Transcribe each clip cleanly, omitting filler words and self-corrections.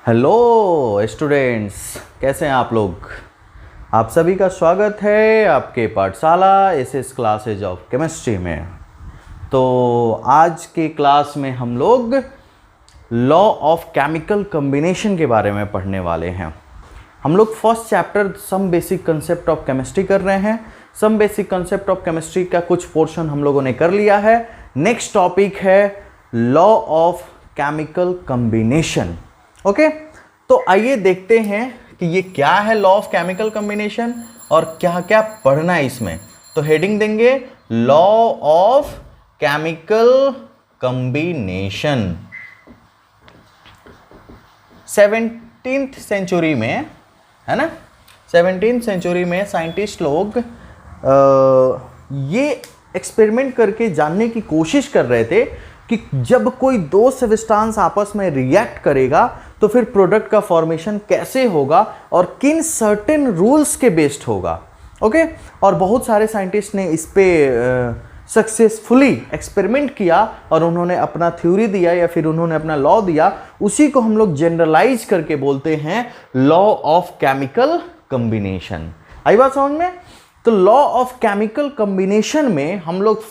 Hello students, कैसे हैं आप लोग। आप सभी का स्वागत है आपके पाठशाला एसएस क्लासेज ऑफ केमिस्ट्री में। तो आज के क्लास में हम लोग लॉ ऑफ केमिकल कॉम्बिनेशन के बारे में पढ़ने वाले हैं। हम लोग first chapter some basic concept of chemistry कर रहे हैं। Some basic concept of chemistry का कुछ पोर्शन हम लोगों ने कर लिया है। नेक्स्ट टॉपिक है law of chemical combination. Okay, तो आइए देखते हैं कि ये क्या है लॉ ऑफ केमिकल कॉम्बिनेशन और क्या क्या पढ़ना है इसमें। तो हेडिंग देंगे law of chemical combination. 17th century में, है ना, 17th सेंचुरी में साइंटिस्ट लोग ये एक्सपेरिमेंट करके जानने की कोशिश कर रहे थे कि जब कोई दो सब्सटेंस आपस में रिएक्ट करेगा तो फिर प्रोडक्ट का फॉर्मेशन कैसे होगा और किन सर्टेन रूल्स के बेस्ड होगा। ओके, और बहुत सारे साइंटिस्ट ने इस पे सक्सेसफुली एक्सपेरिमेंट किया और उन्होंने अपना थ्योरी दिया या फिर उन्होंने अपना लॉ दिया। उसी को हम लोग जनरलाइज करके बोलते हैं लॉ ऑफ केमिकल कॉम्बिनेशन। आई बात समझ में। तो लॉ ऑफ केमिकल कॉम्बिनेशन में हम लोग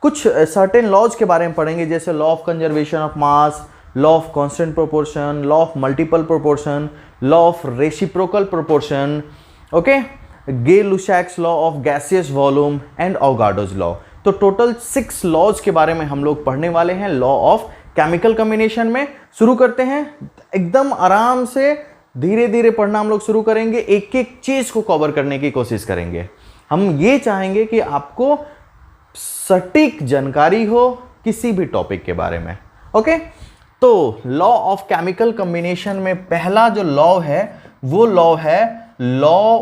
कुछ सर्टेन लॉज के बारे में पढ़ेंगे, जैसे law of conservation of mass, law of constant proportion, law of multiple proportion, law of reciprocal proportion, okay, Gay Lussac's law of gaseous volume and Avogadro's law. तो टोटल 6 लॉज के बारे में हम लोग पढ़ने वाले हैं लॉ ऑफ केमिकल कॉम्बिनेशन में। शुरू करते हैं, एकदम आराम से धीरे धीरे पढ़ना हम लोग शुरू करेंगे। एक एक चीज को कवर करने की कोशिश करेंगे। हम ये चाहेंगे कि आपको सटीक जानकारी हो किसी भी टॉपिक के बारे में। ओके, तो लॉ ऑफ केमिकल कॉम्बिनेशन में पहला जो लॉ है वो लॉ है law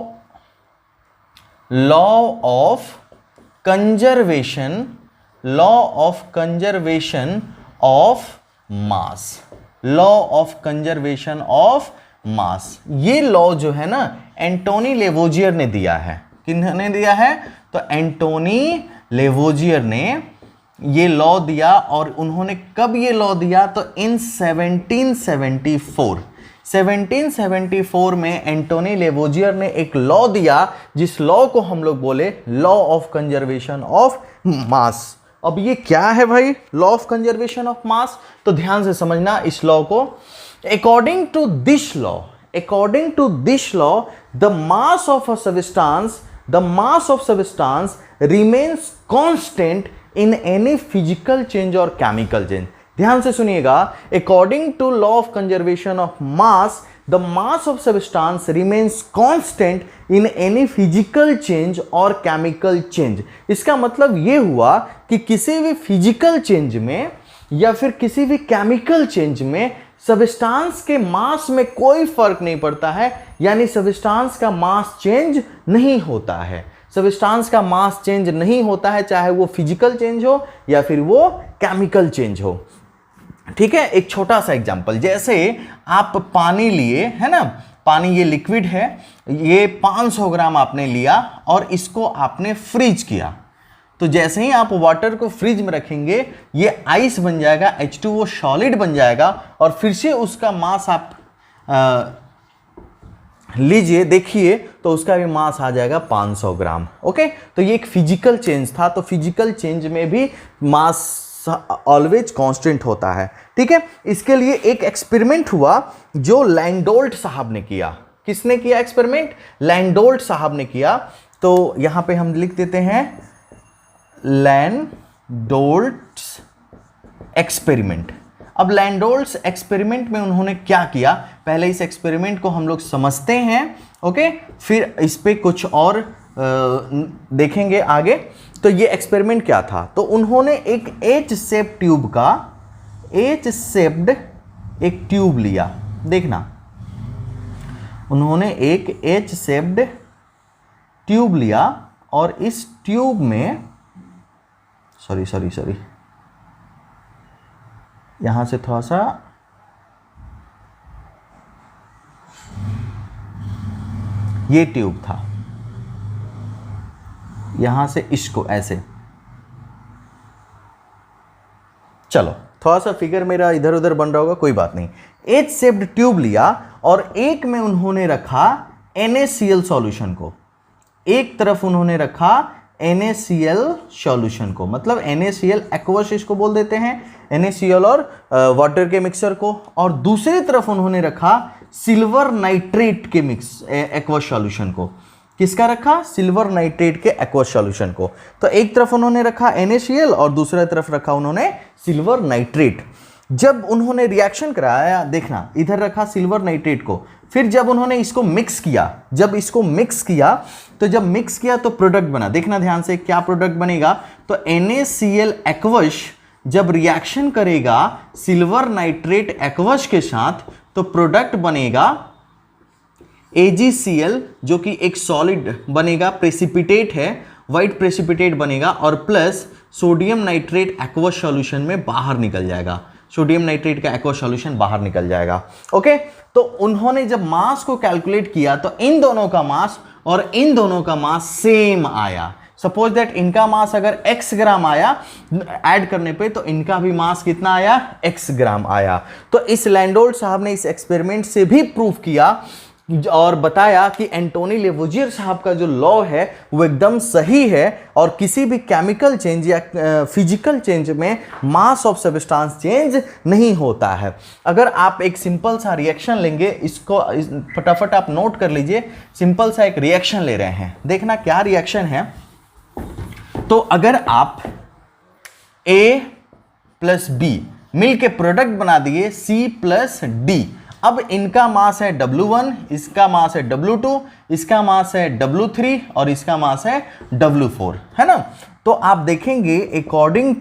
of conservation, law of conservation of mass, law of conservation of मास। ये लॉ जो है ना एंटोनी लेवोजियर ने दिया है। किन्होंने दिया है? तो एंटोनी लेवोजियर ने ये लॉ दिया। और उन्होंने कब ये लॉ दिया? तो इन 1774 में एंटोनी लेवोजियर ने एक लॉ दिया, जिस लॉ को हम लोग बोले law of conservation of mass. अब ये क्या है भाई law of conservation of mass? तो ध्यान से समझना इस लॉ को। According to this law the mass of a substance remains constant in any physical change or chemical change। ध्यान से सुनिएगा, according to law of conservation of mass, the mass of substance remains constant in any physical change or chemical change। इसका मतलब ये हुआ कि किसी भी फिजिकल चेंज में या फिर किसी भी केमिकल चेंज में सब्सटेंस के मास में कोई फर्क नहीं पड़ता है, यानी सब्सटेंस का मास चेंज नहीं होता है। सब्सटेंस का मास चेंज नहीं होता है, चाहे वो फिजिकल चेंज हो या फिर वो केमिकल चेंज हो। ठीक है, एक छोटा सा एग्जांपल, जैसे आप पानी लिए, है ना, पानी ये लिक्विड है, ये 500 ग्राम आपने लिया और इसको आपने फ्रीज किया। तो जैसे ही आप वाटर को फ्रिज में रखेंगे ये आइस बन जाएगा, H2O सॉलिड बन जाएगा और फिर से उसका मास आप लीजिए, देखिए, तो उसका भी मास आ जाएगा 500 ग्राम। ओके, तो ये एक फिजिकल चेंज था। तो फिजिकल चेंज में भी मास ऑलवेज कांस्टेंट होता है। ठीक है, इसके लिए एक एक्सपेरिमेंट हुआ जो लैंडोल्ट साहब ने किया। किसने किया एक्सपेरिमेंट? लैंडोल्ट साहब ने किया। तो यहां पे हम लिख देते हैं लैंडोल्ट्स एक्सपेरिमेंट। अब लैंडोल्ट्स एक्सपेरिमेंट में उन्होंने क्या किया, पहले इस एक्सपेरिमेंट को हम लोग समझते हैं। ओके, फिर इस पे कुछ और देखेंगे आगे। तो ये एक्सपेरिमेंट क्या था? तो उन्होंने एक एच शेप्ड एक ट्यूब लिया। देखना, उन्होंने एक एच शेप्ड ट्यूब लिया और इस ट्यूब में सॉरी यहां से थोड़ा सा ये ट्यूब था, यहां से इसको ऐसे, चलो थोड़ा सा फिगर मेरा इधर उधर बन रहा होगा, कोई बात नहीं। एच शेप्ड ट्यूब लिया और एक में उन्होंने रखा NaCl सॉल्यूशन को, एक तरफ उन्होंने रखा NaCl सॉल्यूशन को, मतलब NaCl एक्वस इसको बोल देते हैं, NaCl और वाटर के मिक्सचर को, और दूसरी तरफ उन्होंने रखा सिल्वर नाइट्रेट के एक्वस सॉल्यूशन को। किसका रखा? सिल्वर नाइट्रेट के एक्वस सॉल्यूशन को। तो एक तरफ उन्होंने रखा NaCl और दूसरी तरफ रखा उन्होंने सिल्वर नाइट्रेट। जब उन्होंने रिएक्शन कराया, देखना इधर रखा सिल्वर नाइट्रेट को, फिर जब उन्होंने इसको मिक्स किया, जब इसको मिक्स किया तो जब मिक्स किया तो प्रोडक्ट बना। देखना ध्यान से क्या प्रोडक्ट बनेगा, तो NaCl एक्वस जब रिएक्शन करेगा सिल्वर नाइट्रेट एक्वस के साथ तो प्रोडक्ट बनेगा AgCl, जो कि एक सॉलिड बनेगा, प्रेसिपिटेट है, वाइट प्रेसिपिटेट बनेगा, और plus sodium nitrate aqueous solution में बाहर निकल जाएगा, सोडियम नाइट्रेट का एक्वस सॉल्यूशन बाहर निकल जाएगा। ओके, तो उन्होंने जब मास को कैलकुलेट किया तो इन दोनों का मास और इन दोनों का मास सेम आया। सपोज दैट इनका मास अगर x ग्राम आया ऐड करने पे, तो इनका भी मास कितना आया? x ग्राम आया। तो इस लैंडोल्ट साहब ने इस एक्सपेरिमेंट से भी प्रूफ किया और बताया कि एंटोनी लेवोजियर साहब का जो लॉ है वो एकदम सही है, और किसी भी केमिकल चेंज या फिजिकल चेंज में मास ऑफ सब्सटेंस चेंज नहीं होता है। अगर आप एक सिंपल सा रिएक्शन लेंगे, इसको फटाफट आप नोट कर लीजिए, सिंपल सा एक रिएक्शन ले रहे हैं, देखना क्या रिएक्शन है। तो अगर आप A प्लस B मिल के प्रोडक्ट बना दिए C प्लस D, अब इनका मास है W1, इसका मास है W2, इसका मास है W3 और इसका मास है W4, है ना। तो आप देखेंगे according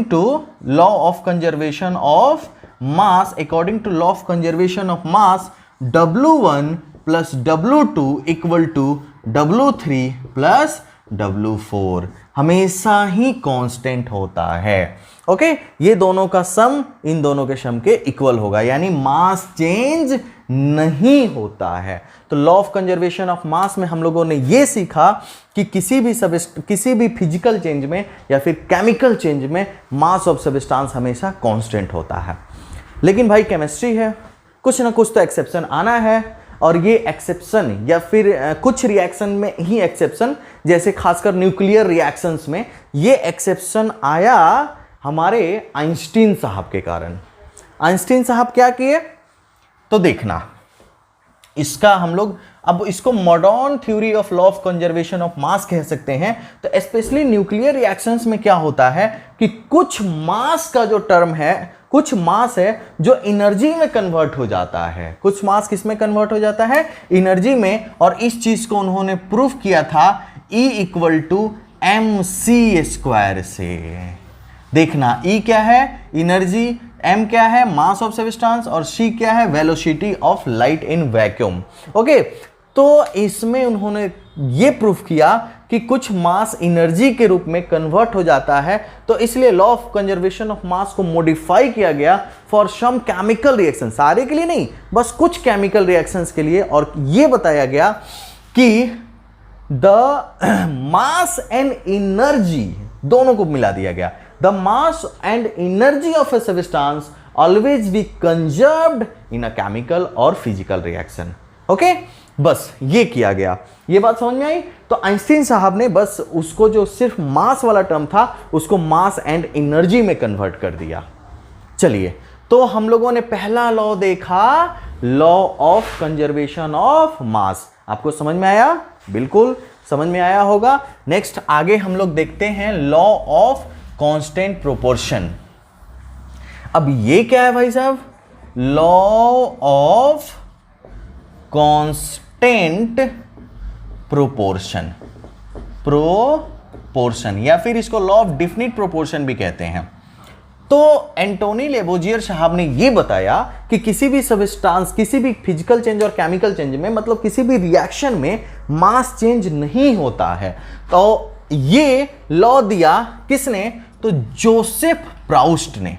to law of conservation of mass, according to law of conservation of mass, W1 plus W2 equal to W3 plus W4 हमेशा ही कांस्टेंट होता है। ओके, ये दोनों का सम इन दोनों के सम के इक्वल होगा, यानी मास चेंज नहीं होता है। तो लॉ ऑफ कंजर्वेशन ऑफ मास में हम लोगों ने ये सीखा कि किसी भी फिजिकल चेंज में या फिर केमिकल चेंज में मास ऑफ सब्सटेंस हमेशा कांस्टेंट होता है। लेकिन भाई केमिस्ट्री है, कुछ ना कुछ तो एक्सेप्शन आना है, और ये एक्सेप्शन या फिर कुछ रिएक्शन में ही एक्सेप्शन, जैसे खासकर न्यूक्लियर रिएक्शंस में ये एक्सेप्शन आया हमारे आइंस्टीन साहब के कारण। आइंस्टीन साहब क्या किए, तो देखना इसका हम लोग अब इसको modern theory of law of conservation of मास कह सकते हैं। तो स्पेशली न्यूक्लियर रिएक्शंस में क्या होता है कि कुछ मास का जो टर्म है, कुछ मास है जो एनर्जी में कन्वर्ट हो जाता है। कुछ मास किस में कन्वर्ट हो जाता है? एनर्जी में। और इस चीज को उन्होंने प्रूफ किया था E इक्वल टू mc² से। देखना E क्या है? एनर्जी, M क्या है? मास ऑफ सब्सटेंस, और C क्या है? Velocity of light in vacuum. Okay, तो इसमें उन्होंने ये प्रूफ किया कि कुछ मास एनर्जी के रूप में कन्वर्ट हो जाता है, तो इसलिए लॉ ऑफ कंजर्वेशन ऑफ मास को मॉडिफाई किया गया फॉर सम केमिकल रिएक्शन, सारे के लिए नहीं, बस कुछ केमिकल रिएक्शंस के लिए। और ये बताया गया कि द मास एंड एनर्जी दोनों को मिला दिया गया। The mass and energy of a substance always be conserved in a chemical और फिजिकल रिएक्शन। ओके, बस ये किया गया। ये बात समझ में आई? तो आइंस्टीन साहब ने बस उसको जो सिर्फ मास वाला टर्म था उसको मास एंड एनर्जी में कन्वर्ट कर दिया। चलिए, तो हम लोगों ने पहला लॉ देखा, लॉ ऑफ कंजर्वेशन ऑफ मास। आपको समझ में आया? बिल्कुल समझ में आया होगा। नेक्स्ट आगे हम लोग देखते हैं लॉ ऑफ कांस्टेंट प्रोपोर्शन। अब ये क्या है भाई साहब? लॉ ऑफ कांस्टेंट प्रोपोर्शन, या फिर इसको लॉ ऑफ डिफिनिट प्रोपोर्शन भी कहते हैं। तो एंटोनी लेवोजियर साहब ने यह बताया कि किसी भी सब्सटेंस, किसी भी फिजिकल चेंज और केमिकल चेंज में, मतलब किसी भी रिएक्शन में मास चेंज नहीं होता है। तो ये लॉ दिया किसने? तो जोसेफ प्राउस्ट ने।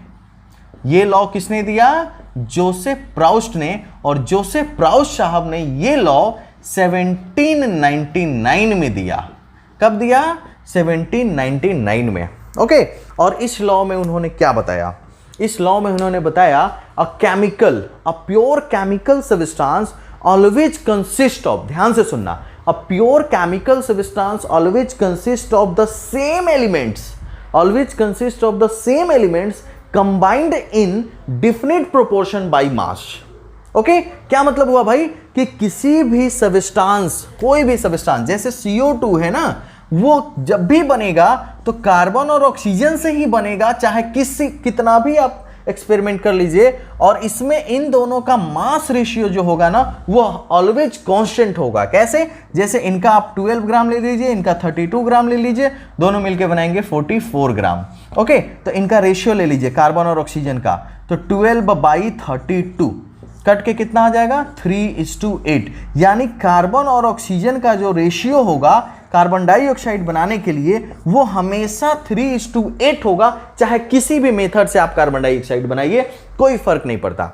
ये लॉ किसने दिया? जोसेफ प्राउस्ट ने। और जोसेफ प्राउस्ट साहब ने ये लॉ 1799 में दिया। कब दिया? 1799 में। ओके, और इस लॉ में उन्होंने क्या बताया? इस लॉ में उन्होंने बताया a pure chemical substance always consist of, ध्यान से सुनना, a pure chemical substance always consist of the same elements, always consist of the same elements combined in definite proportion by mass. Okay, क्या मतलब हुआ भाई कि किसी भी सब्सटेंस, कोई भी सब्सटेंस जैसे CO2 है ना, वो जब भी बनेगा तो कार्बन और ऑक्सीजन से ही बनेगा, चाहे कितना भी आप एक्सपेरिमेंट कर लीजिए, और इसमें इन दोनों का मास रेशियो जो होगा ना वो ऑलवेज कांस्टेंट होगा। कैसे? जैसे इनका आप 12 ग्राम ले लीजिए, इनका 32 ग्राम ले लीजिए, दोनों मिलके बनाएंगे 44 ग्राम। ओके, तो इनका रेशियो ले लीजिए कार्बन और ऑक्सीजन का, तो 12/32 कट के कितना आ जाएगा 3:8, यानी कार्बन और ऑक्सीजन का जो रेशियो होगा कार्बन डाइऑक्साइड बनाने के लिए वो हमेशा 3:8 होगा, चाहे किसी भी मेथड से आप कार्बन डाइऑक्साइड बनाइए, कोई फर्क नहीं पड़ता।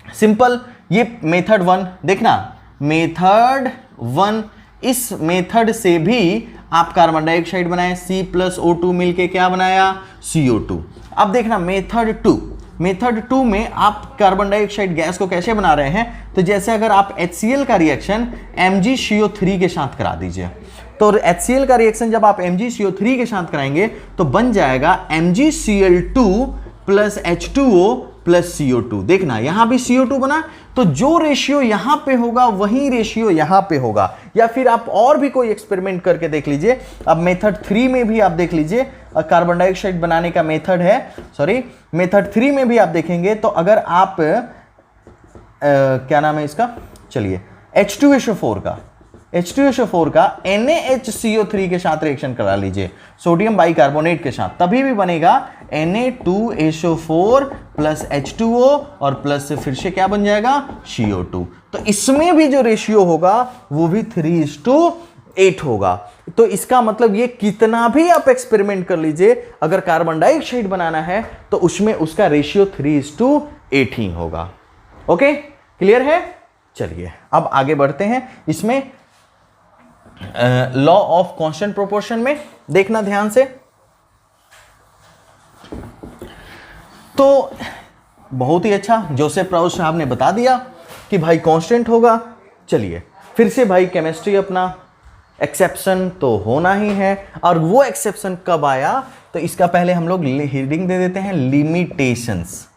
सिंपल, ये मेथड 1 देखना, मेथड 1, इस मेथड से भी आप कार्बन डाइऑक्साइड बनाए, C+O2 मिलके क्या बनाया CO2। अब देखना मेथड 2 में आप कार्बन डाइऑक्साइड गैस को कैसे बना रहे हैं, तो जैसे अगर आप HCl का रिएक्शन MgCO3 के साथ करा दीजिए, तो HCl का रिएक्शन जब आप MgCO3 के साथ कराएंगे तो बन जाएगा MgCl2 + H2O + CO2। देखना यहां भी CO2 बना, तो जो रेशियो यहां पे होगा वही रेशियो यहां पे होगा। या फिर आप और भी कोई एक्सपेरिमेंट करके देख लीजिए। अब मेथड 3 में भी आप देख लीजिए, कार्बन डाइऑक्साइड बनाने का मेथड है, मेथड 3 में भी आप देखेंगे तो अगर आप क्या नाम है इसका, चलिए H2SO4 का NaHCO3 के साथ रिएक्शन करा लीजिए सोडियम बाइकार्बोनेट के साथ, तभी भी बनेगा Na2SO4 + H2O और प्लस से फिर से क्या बन जाएगा CO2। तो इसमें भी जो रेशियो होगा वो भी 3:8 होगा। तो इसका मतलब ये कितना भी आप एक्सपेरिमेंट कर लीजिए, अगर कार्बन डाइऑक्साइड बनाना है तो उसमें उसका रेशियो 3:8 ही होगा। ओके, क्लियर है? चलिए अब आगे बढ़ते हैं। इसमें लॉ ऑफ कांस्टेंट प्रोपोर्शन में देखना ध्यान से, तो बहुत ही अच्छा जोसेफ प्राउस साहब ने बता दिया कि भाई कांस्टेंट होगा। चलिए फिर से भाई केमिस्ट्री अपना एक्सेप्शन तो होना ही है, और वो एक्सेप्शन कब आया, तो इसका पहले हम लोग हेडिंग दे देते हैं लिमिटेशंस।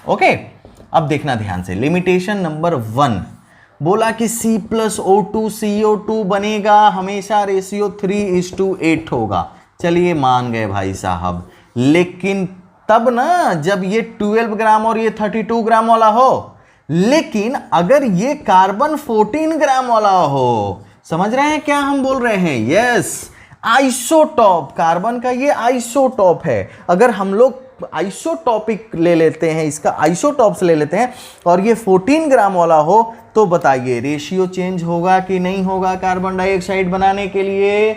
ओके, अब देखना ध्यान से, लिमिटेशन नंबर 1 बोला कि C+O2 CO2 बनेगा, हमेशा रेशियो 3:8 होगा। चलिए मान गए भाई साहब, लेकिन तब ना जब ये 12 ग्राम और ये 32 ग्राम वाला हो, लेकिन अगर ये कार्बन 14 ग्राम वाला हो, समझ रहे हैं क्या हम बोल रहे हैं? यस, आइसोटॉप, कार्बन का ये आइसोटॉप है। अगर हम लोग आइसोटॉपिक ले लेते हैं, इसका आइसोटॉप्स ले लेते हैं, और ये 14 ग्राम वाला हो, तो बताइए रेशियो चेंज होगा कि नहीं होगा कार्बन डाइऑक्साइड बनाने के लिए?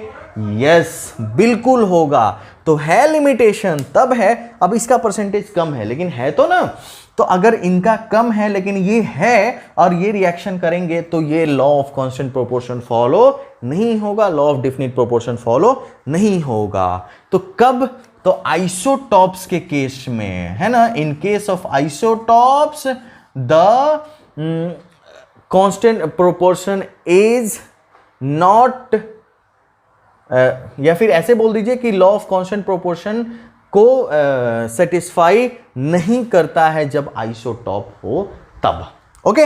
यस, बिल्कुल होगा। तो है लिमिटेशन तब है, अब इसका परसेंटेज कम है लेकिन है तो ना, तो अगर इनका कम है लेकिन ये है और ये रिएक्शन करेंगे तो ये law of constant proportion follow नहीं होगा, law of definite proportion follow नहीं होगा। तो कब? तो आइसोटॉप्स के केस में, है ना, in case of isotopes the constant proportion is not, या फिर ऐसे बोल दीजिए कि लॉ ऑफ कांस्टेंट प्रोपोर्शन को सेटिस्फाई नहीं करता है जब आइसोटॉप हो तब। ओके,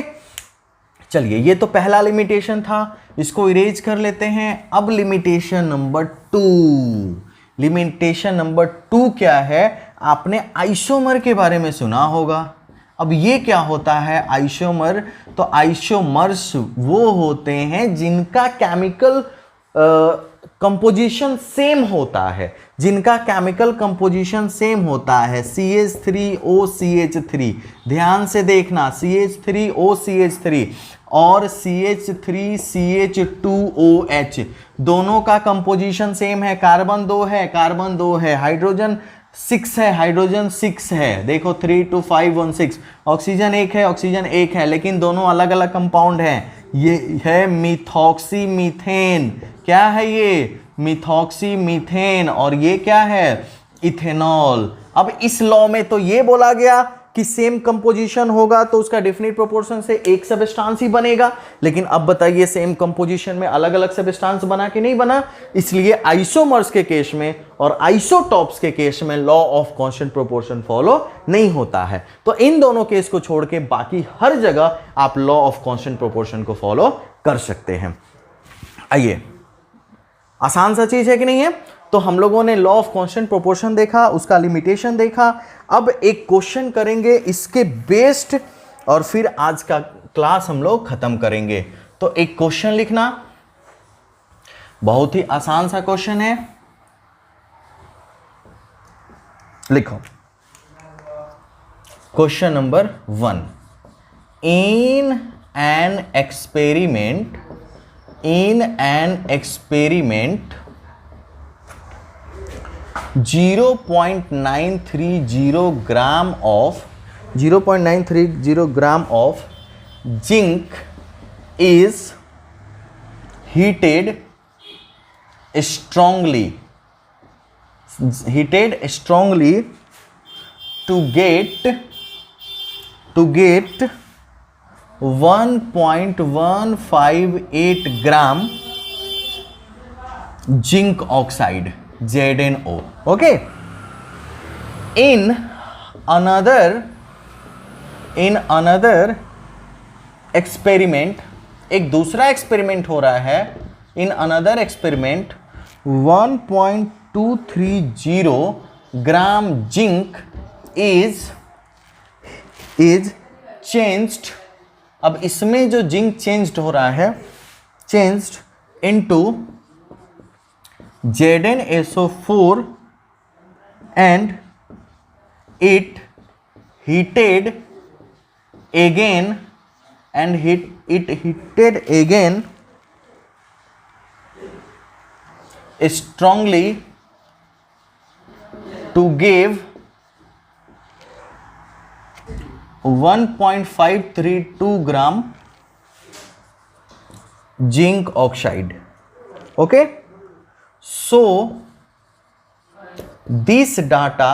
चलिए ये तो पहला लिमिटेशन था, इसको इरेज कर लेते हैं। अब लिमिटेशन नंबर 2, लिमिटेशन नंबर 2 क्या है? आपने आइसोमर के बारे में सुना होगा। अब ये क्या होता है आइसोमर? तो आइसोमर्स वो होते हैं जिनका केमिकल कंपोजिशन सेम होता है, जिनका केमिकल कंपोजिशन सेम होता है। CH3OCH3, ध्यान से देखना, CH3OCH3 और CH3CH2OH दोनों का कंपोजिशन सेम है। कार्बन 2 है, हाइड्रोजन 6 है, हाइड्रोजन 6 है, देखो 3 2 5 1 6। ऑक्सीजन 1 है, लेकिन दोनों अलग अलग कंपाउंड हैं। ये है मिथॉक्सी मीथेन, क्या है ये? Methoxy methane. और ये क्या है? इथेनॉल। अब इस लॉ में तो ये बोला गया कि सेम कंपोजिशन होगा तो उसका डेफिनेट प्रोपोर्शन से एक सब्सटेंस ही बनेगा, लेकिन अब बताइए सेम कंपोजिशन में अलग अलग सब्सटेंस बना कि नहीं बना। इसलिए आइसोमर्स के केस में और आइसोटॉप्स के केस में law of constant proportion follow नहीं होता है। तो इन दोनों केस को छोड़ के बाकी हर जगह आप लॉ ऑफ कांस्टेंट प्रोपोर्शन को फॉलो कर सकते हैं। आइए, आसान सा चीज है कि नहीं है। तो हम लोगों ने लॉ ऑफ कांस्टेंट प्रोपोर्शन देखा, उसका लिमिटेशन देखा। अब एक क्वेश्चन करेंगे इसके बेस्ड और फिर आज का क्लास हम लोग खत्म करेंगे। तो एक क्वेश्चन लिखना, बहुत ही आसान सा क्वेश्चन है, लिखो। Question number 1, in an experiment 0.930 gram of zinc is heated strongly to get 1.158 gram zinc oxide ZnO. Okay. In another experiment, एक दूसरा एक्सपेरिमेंट हो रहा है। In another experiment 1.230 gram zinc is changed। अब इसमें जो जिंक चेंज्ड हो रहा है, changed into ZnSO4 and it heated again strongly to give 1.532 gram zinc oxide. Okay, so this data,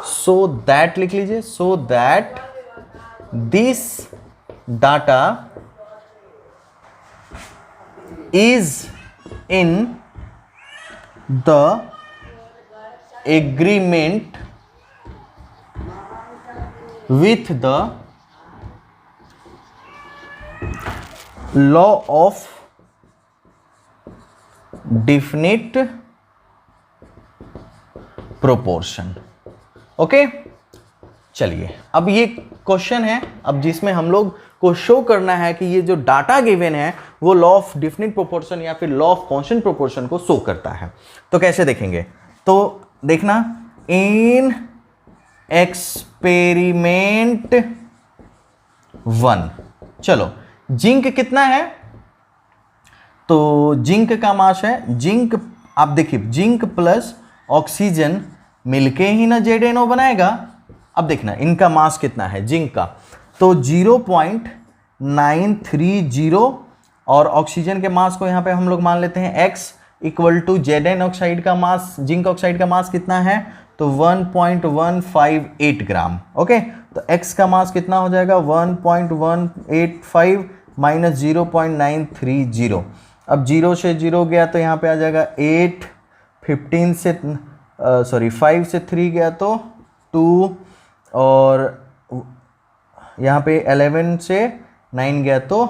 so that लिख लीजिए, so that this data is in the agreement with the law of definite proportion। Okay, चलिए अब ये question है, अब जिसमें हम लोग को शो करना है कि ये जो डाटा गिवन है वो लॉ ऑफ डेफिनिट प्रोपोर्शन या फिर लॉ ऑफ कांस्टेंट प्रोपोर्शन को शो करता है। तो कैसे देखेंगे, तो देखना, इन एक्सपेरिमेंट 1, चलो जिंक कितना है, तो जिंक का मास है, जिंक आप देखिए जिंक प्लस ऑक्सीजन मिलके ही ना ZnO बनाएगा। अब देखना इनका मास कितना है जिंक का, तो 0.930 और ऑक्सीजन के मास को यहां पे हम लोग मान लेते हैं x equal to Zn oxide का मास, जिंक ऑक्साइड का मास कितना है, तो 1.158 ग्राम। ओके, तो x का मास कितना हो जाएगा 1.185 माइनस 0.930। अब 0 से 0 गया तो यहाँ पे आ जाएगा 8, 15 से 5 से 3 गया तो 2, और यहाँ पे 11 से 9 गया तो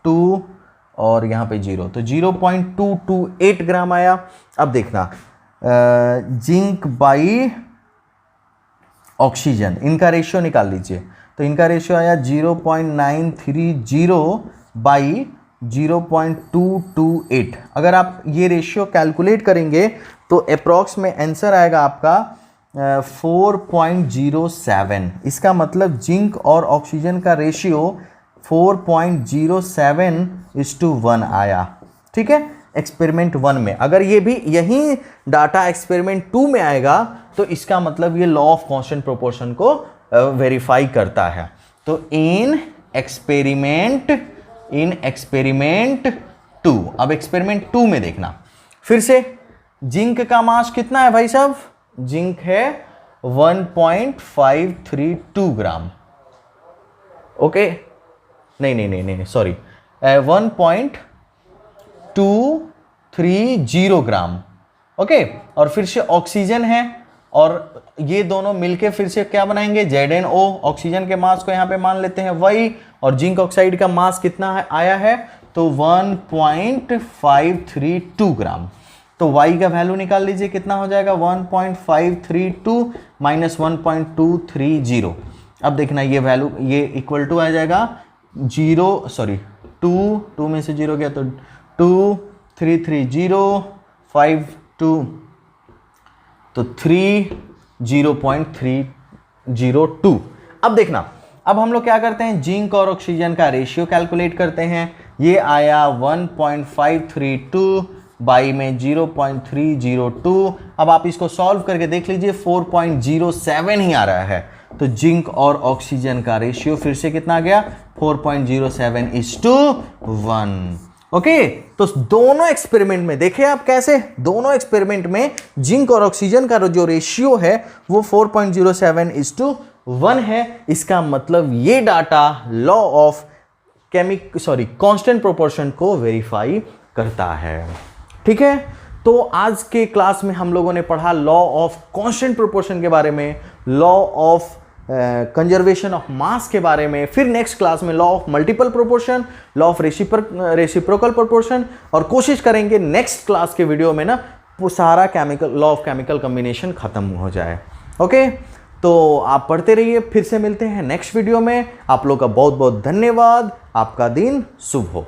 2, और यहाँ पे 0, तो 0.228 ग्राम आया। अब देखना जिंक बाई ऑक्सीजन, इनका रेशियो निकाल लीजिए, तो इनका रेशियो आया 0.930 बाई 0.228। अगर आप ये रेशियो कैलकुलेट करेंगे तो अप्रॉक्स में आंसर आएगा आपका 4.07। इसका मतलब जिंक और ऑक्सीजन का रेशियो 4.07:1 आया। ठीक है, एक्सपेरिमेंट 1 में। अगर ये भी यही डाटा एक्सपेरिमेंट 2 में आएगा तो इसका मतलब ये लॉ ऑफ कांस्टेंट प्रोपोर्शन को वेरीफाई करता है। तो इन एक्सपेरिमेंट 2, अब एक्सपेरिमेंट 2 में देखना, फिर से जिंक का मास कितना है भाई साहब? जिंक है 1.532 ग्राम। ओके, नहीं सॉरी, 1.230 ग्राम। ओके, और फिर से ऑक्सीजन है, और ये दोनों मिलके फिर से क्या बनाएंगे? ZnO। ऑक्सीजन के मास को यहां पे मान लेते हैं वही, और जिंक ऑक्साइड का मास कितना है आया है? तो 1.532 ग्राम। तो y का वैल्यू निकाल लीजिए, कितना हो जाएगा? 1.532 माइनस 1.230। अब देखना ये वैल्यू, ये इक्वल टू आ जाएगा 2 में से 0 गया तो 23305 तो 30.302। अब देखना, अब हम लोग क्या करते हैं? जिंक और ऑक्सीजन का रेशियो कैलकुलेट करते हैं। ये आया 1.532 बाई में 0.302। अब आप इसको सॉल्व करके देख लीजिए, 4.07 ही आ रहा है। तो जिंक और ऑक्सीजन का रेशियो फिर से कितना आ गया? 4.07:1। ओके, तो दोनों एक्सपेरिमेंट में देखें आप कैसे, दोनों एक्सपेरिमेंट में जिंक और ऑक्सीजन का जो रेशियो है वो 4.07:1 है। इसका मतलब ये data law of constant proportion को वेरीफाई करता है। ठीक है, तो आज के क्लास में हम लोगों ने पढ़ा लॉ ऑफ कांस्टेंट प्रोपोर्शन के बारे में, लॉ ऑफ कंजर्वेशन ऑफ मास के बारे में, फिर नेक्स्ट क्लास में law of multiple proportion, law of reciprocal proportion, और कोशिश करेंगे नेक्स्ट क्लास के वीडियो में ना वो सारा लॉ ऑफ केमिकल कॉम्बिनेशन खत्म हो जाए। ओके, तो आप पढ़ते रहिए, फिर से मिलते हैं नेक्स्ट वीडियो में। आप लोग का बहुत बहुत धन्यवाद। आपका दिन शुभ हो।